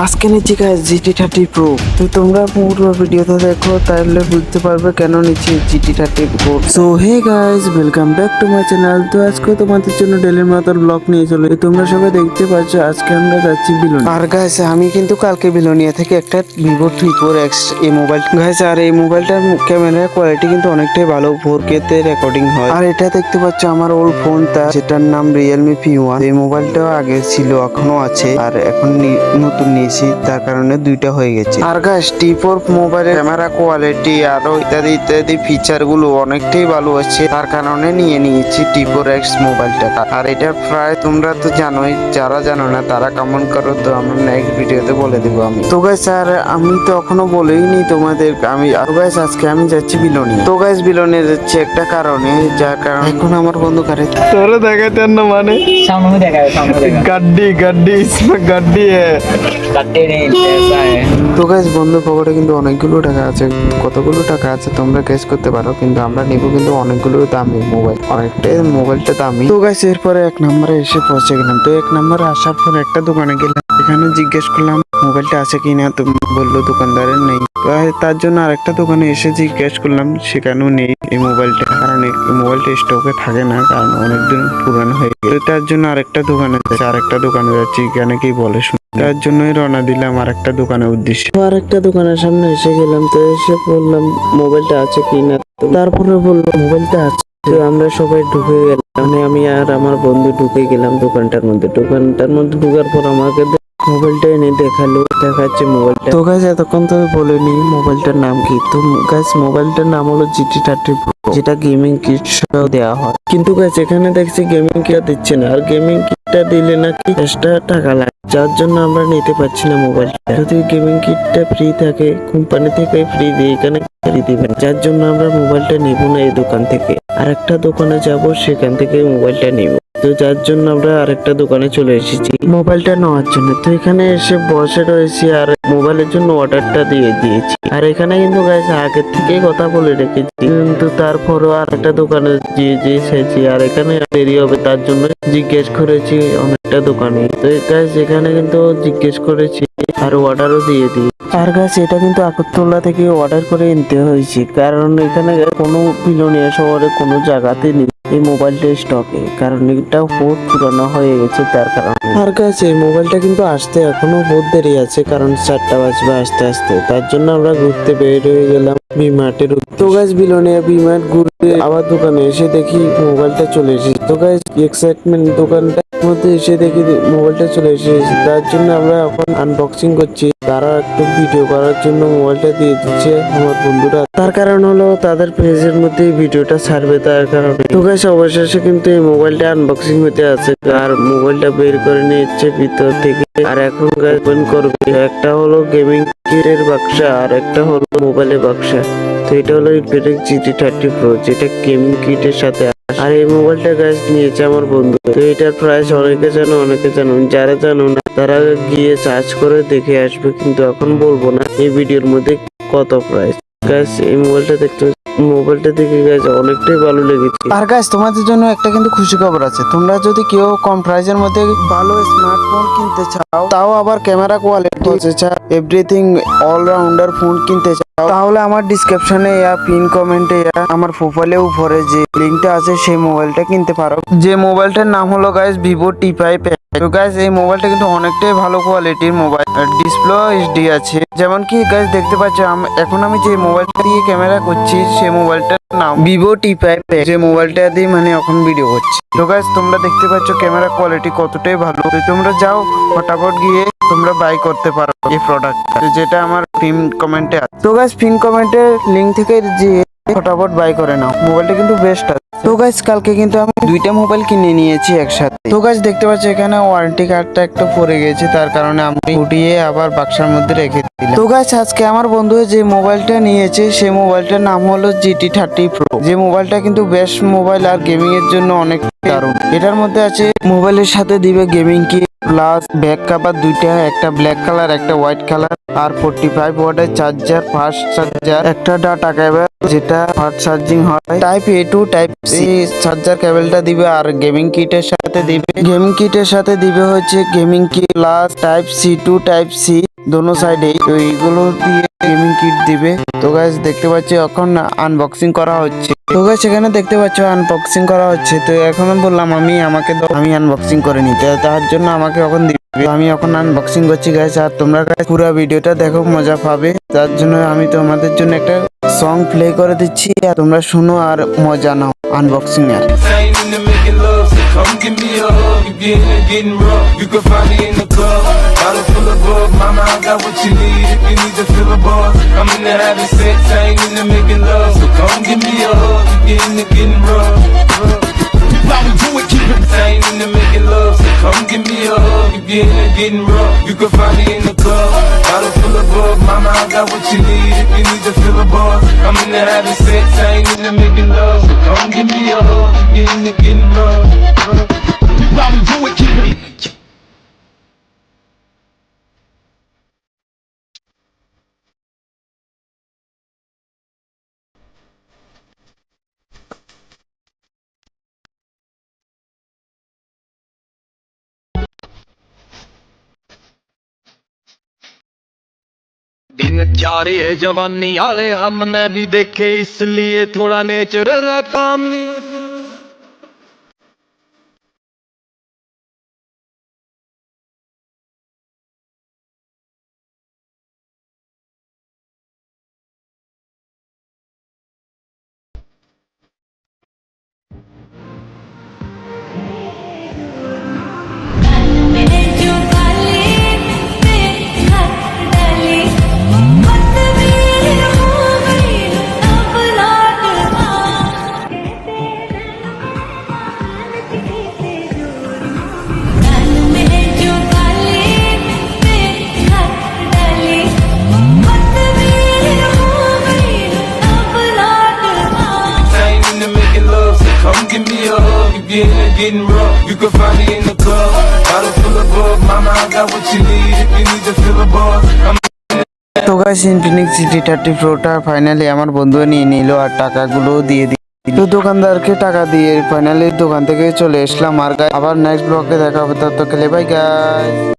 আজকে নিচ্ছি guys GT30 Pro। তো তোমরা পুরো ভিডিওটা দেখো তাহলে বুঝতে পারবে কেন নিচ্ছি GT30 Pro। So hey guys, welcome back to my channel. তো আজকে তোমাদের জন্য ডেলির মতন ব্লগ নিয়ে চলে। তোমরা সবাই দেখতে পাচ্ছ আজকে আমরা যাচ্ছি বিলোনিয়া। আর গাইস আমি কিন্তু কালকে বিলোনিয়া থেকে একটা Vivo T4X এই মোবাইল গাইস, আর এই মোবাইলটার ক্যামেরার কোয়ালিটি কিন্তু অনেকটাই ভালো, 4K তে রেকর্ডিং হয়। আর এটা দেখতে পাচ্ছ আমার ওল্ড ফোনটা, যেটার নাম Realme P1। এই মোবাইলটাও আগে ছিল, এখনো আছে, আর এখন নতুন নিয়েছি, তার কারণে দুইটা হয়ে গেছে। আর গাইস T4 মোবাইলের ক্যামেরা কোয়ালিটি আরো ইত্যাদি ইত্যাদি ফিচার গুলো অনেকটাই ভালো আছে, তার কারণে নিয়ে নিয়েছি T4X মোবাইলটা। আর এটা প্রায় তোমরা তো জানোই, যারা জানো না তারা কমেন্ট করো, তো আমরা নেক্সট ভিডিওতে বলে দেবো আমি। তো গাইস আর আমি তো এখনো বলেইনি তোমাদের, আমি আর গাইস আজকে আমি যাচ্ছি বিলোনিয়া। তো গাইস বিলোনিয়া যাচ্ছি একটা কারণে, যার কারণে এখন আমার বন্ধু কারে তোরে দেখাতেন না, মানে सामने देखा है, सामने देखा গাড্ডি গাড্ডি इसमें গাড্ডি कट्टे नहीं ऐसा है। তো গাইস বন্ধু পকেটে কিন্তু অনেকগুলো টাকা আছে। কতগুলো টাকা আছে তোমরা গেস করতে পারো, কিন্তু আমরা নিব কিন্তু অনেকগুলো দামি মোবাইল, অনেকটাই মোবাইলটা দামি। তো গাইস এরপরে এক নম্বরে এসে পৌঁছে গেলাম। তো এক নম্বরে আসার পর একটা দোকানে গেলাম, এখানে জিজ্ঞেস করলাম মোবাইলটা আছে কিনা, তো বললো দোকানদারের নেই। তার জন্য আরেকটা দোকানে এসে জিজ্ঞেস করলাম, সেখানেও নেই এই মোবাইলটা, কারণ এই মোবাইলটা স্টকে থাকে না, কারণ অনেকদিন পুরানো হয়ে গেছে। তার জন্য আরেকটা দোকানে যাচ্ছি, এখানে কি বলে শুনি। তার জন্যই রওনা দিলাম আরেকটা দোকানের উদ্দেশ্যে। আরেকটা দোকানের সামনে এসে গেলাম, তো এসে বললাম মোবাইলটা আছে কিনা, তারপরে বললো মোবাইলটা আছে। তো আমরা সবাই ঢুকে গেলাম, মানে আমি আর আমার বন্ধু ঢুকে গেলাম দোকানটার মধ্যে ঢুকার পর আমাকে মোবাইলটা এনে দেখাচ্ছে মোবাইলটা। তো গাইস এতক্ষণ তো বলেনি মোবাইলটার নাম কি। তো গাইস মোবাইলটার নাম হলো GT30 Pro, যেটা গেমিং কিট সহ দেওয়া হয়। কিন্তু গাইস এখানে দেখছি গেমিং কিট দিচ্ছে না, আর গেমিং কিটটা দিলে নাকি এক্সট্রা টাকা লাগে, যার জন্য আমরা নিতে পারছি না মোবাইলটা। যদি গেমিং কিটটা ফ্রি থাকে, কোম্পানি থেকে ফ্রি দিয়ে এখানে ফ্রি দিবেন, যার জন্য আমরা মোবাইলটা নিব না এই দোকান থেকে, আরেকটা দোকানে যাব, সেখান থেকে মোবাইলটা নিব। তো যার জন্য আমরা আরেকটা দোকানে চলে এসেছি মোবাইলটা নেওয়ার জন্য। তো এখানে এসে বসে রয়েছি আর মোবাইলের জন্য অর্ডারটা দিয়ে দিয়েছি। আর এখানে কিন্তু গাইস আগের থেকেই কথা বলে রেখেছি, কিন্তু তারপরও আরেকটা দোকানে এসেছি, আর এখানে দেরি হবে তার জন্য জিজ্ঞেস করেছি অনেকটা দোকানে। তো গাইস এখানে কিন্তু জিজ্ঞেস করেছি আর অর্ডারও দিয়ে দিই। আর গাছ এটা কিন্তু আগরতলা থেকে অর্ডার করে নিতে হয়েছে, কারণ এখানে কোনো বিলোনিয়া শহরে কোনো জায়গাতে নেই এই মোবাইলটা স্টকে, কারণ এটা বহুত পুরানো হয়ে গেছে, তার কারণে। আর গাছ এই মোবাইলটা কিন্তু আসতে এখনো বহুত দেরি আছে, কারণ 4টা বাজবে আসতে আসতে, তার জন্য আমরা ঘুরতে বের হয়ে গেলাম বিমার্টের। তো গাছ বিলোনিয়া বিমার্ট ঘুরতে আবার দোকানে এসে দেখি মোবাইলটা চলে এসেছে। তো গাছ এক্সাইটমেন্ট দোকানটা মধ্যে এসে দেখি মোবাইলটা চলে এসেছে, তার জন্য আমরা এখন আনবক্সিং করছি। তারা একটু ভিডিও করার জন্য মোবাইলটা দিয়ে দিচ্ছে আমার বন্ধুরা, তার কারণ হলো তাদের পেজের মধ্যে ভিডিওটা ছাড়বে, তার কারণে। তো গাইস অবশেষে কিন্তু এই মোবাইলটা আনবক্সিং হতে আছে, আর মোবাইলটা বের করে নিচ্ছে ভিতর থেকে, আর এখন গাইস ওপেন করবে। একটা হলো গেমিং কিটের বাক্সা, আর একটা হলো মোবাইলের বাক্সা। তো এটা হলো ইনফিনিক্স GT30 Pro, যেটা গেমিং কিটের সাথে। আর এই মোবাইলটা গাইস নিয়েছে আমার বন্ধু। তো এটার প্রাইস অনেকে জানো, যারা জানো না তারা গিয়ে সার্চ করে দেখে আসবে, কিন্তু এখন বলবো না এই ভিডিওর মধ্যে কত প্রাইস। গাইস এই মোবাইলটা দেখে গাইস অনেকটাই ভালো লেগেছে। আর গাইস তোমাদের জন্য একটা কিন্তু খুশি খবর আছে, তোমরা যদি কেউ কম প্রাইসের মধ্যে ভালো স্মার্টফোন কিনতে চাও, তাও আবার camera quality everything allrounder phone কিনতে চাও, তাহলে আমার ডিসক্রিপশনে পিন কমেন্টে আমার প্রোফাইলে উপরে যে লিঙ্কটা আছে সেই মোবাইলটা কিনতে পারো, যে মোবাইলটার নাম হলো গাইস Vivo T5। তো গাইস এই মোবাইলটা কিন্তু অনেকটাই ভালো কোয়ালিটির মোবাইল, ডিসপ্লে HD আছে। যেমন কি গাইস দেখতে পাচ্ছ এখন আমি যে মোবাইলটা দিয়ে ক্যামেরা করছি সেই মোবাইলটার নাম Vivo T5, যে মোবাইলটা দিয়ে মানে এখন ভিডিও করছি। তো গাইস তোমরা দেখতে পাচ্ছ ক্যামেরা কোয়ালিটি কতটাই ভালো। তো তোমরা যাও ফটাফট গিয়ে তোমরা বাই করতে পারো এই প্রোডাক্ট, যেটা আমার পিন কমেন্টে আছে। তো গাইস পিন কমেন্টের লিঙ্ক থেকে যে ফটাফট বাই করে নাও, মোবাইলটা কিন্তু বেস্ট আছে। তো গাইস কালকে কিন্তু আমি দুইটা মোবাইল কিনে নিয়েছি একসাথে। তো গাইস দেখতে পাচ্ছ এখানে ওয়ারেন্টি কার্ডটা একটু পড়ে গেছে, তার কারণে আমি উঠিয়ে আবার বাক্সার মধ্যে রেখে দিলাম। তো গাইস আজকে আমার বন্ধু যে মোবাইলটা নিয়েছে সেই মোবাইলটার নাম হলো GT30 Pro, যে মোবাইলটা কিন্তু বেস্ট মোবাইল, আর গেমিং এর জন্য অনেক দারুণ। এটার মধ্যে আছে মোবাইলের সাথে দিবে গেমিং কি প্লাস ব্যাক কভার দুইটা, একটা ব্ল্যাক কালার একটা হোয়াইট কালার, আর 45 ওয়াটের চার্জার, ফাস্ট চার্জার, একটা ডাটা কেবল, যেটা ফাস্ট চার্জিং হয়। টাইপ এ টু টাইপ সি চার্জার কেবলটা দিবে, আর গেমিং কিটের সাথে দিবে, গেমিং কিটের সাথে দিবে হচ্ছে gaming kit plus type C to type C দোনো সাইডে। তো এইগুলো দিয়ে গেমিং কিট দিবে। তো গাইস দেখতে পাচ্ছি এখন আনবক্সিং করা হচ্ছে। তো গাইস এখানে দেখতে পাচ্ছ আনবক্সিং করা হচ্ছে। তো এখন বললাম আমাকে দাও, আমি আনবক্সিং করে নিতে, তার জন্য আমাকে এখন দিবে। আমি এখন আনবক্সিং করছি গাইস, আর তোমরা গাইস পুরো ভিডিওটা দেখো, মজা পাবে। তার জন্য আমি তোমাদের জন্য একটা সং প্লে করে দিচ্ছি, আর তোমরা শুনো আর মজা নাও আনবক্সিং এর। Ain't into making love, so come give me a hug. You're getting rough. You can find me in the club. Bottle full of bug, mama, I got what you need. If you need to fill a bar, I'm into having sex. I ain't into making love, so come give me a hug. You're getting rough. While we do it, keep it. I ain't into making love, so come give me a hug. You're getting rough. You can find me in the club. Bottle full of bug, mama, I got what you need. If you need to fill a bar, I'm into having sex. I ain't into making love, so come give me a hug. You're getting rough. While we do it, keep it. दिन चारे जवानी आले हमने भी देखे, इसलिए थोड़ा natural काम। मैंने जो काले पे हाथ डाले, मत मेरे हो गई अब लौट आ। कैसे कान में जो काले पे हाथ डाले, मत मेरे हो गई अब लौट आ। I ain't into making love, so come give me a hug. You're getting rough. You can find me in the club. Bottle full of bug, mama, I got what you need. If you need to fill a bar, I'm তো guys Infinix GT30 প্রোটা finally আমার বন্ধু নিয়ে নিল, আর টাকাগুলো দিয়ে দিল। তো দোকানদারকে টাকা দিয়ে ফাইনালি দোকান থেকে চলে আসলাম। আর guys, আবার নেক্সট ব্লগে দেখা হবে, ততক্ষণ বাই গাইস।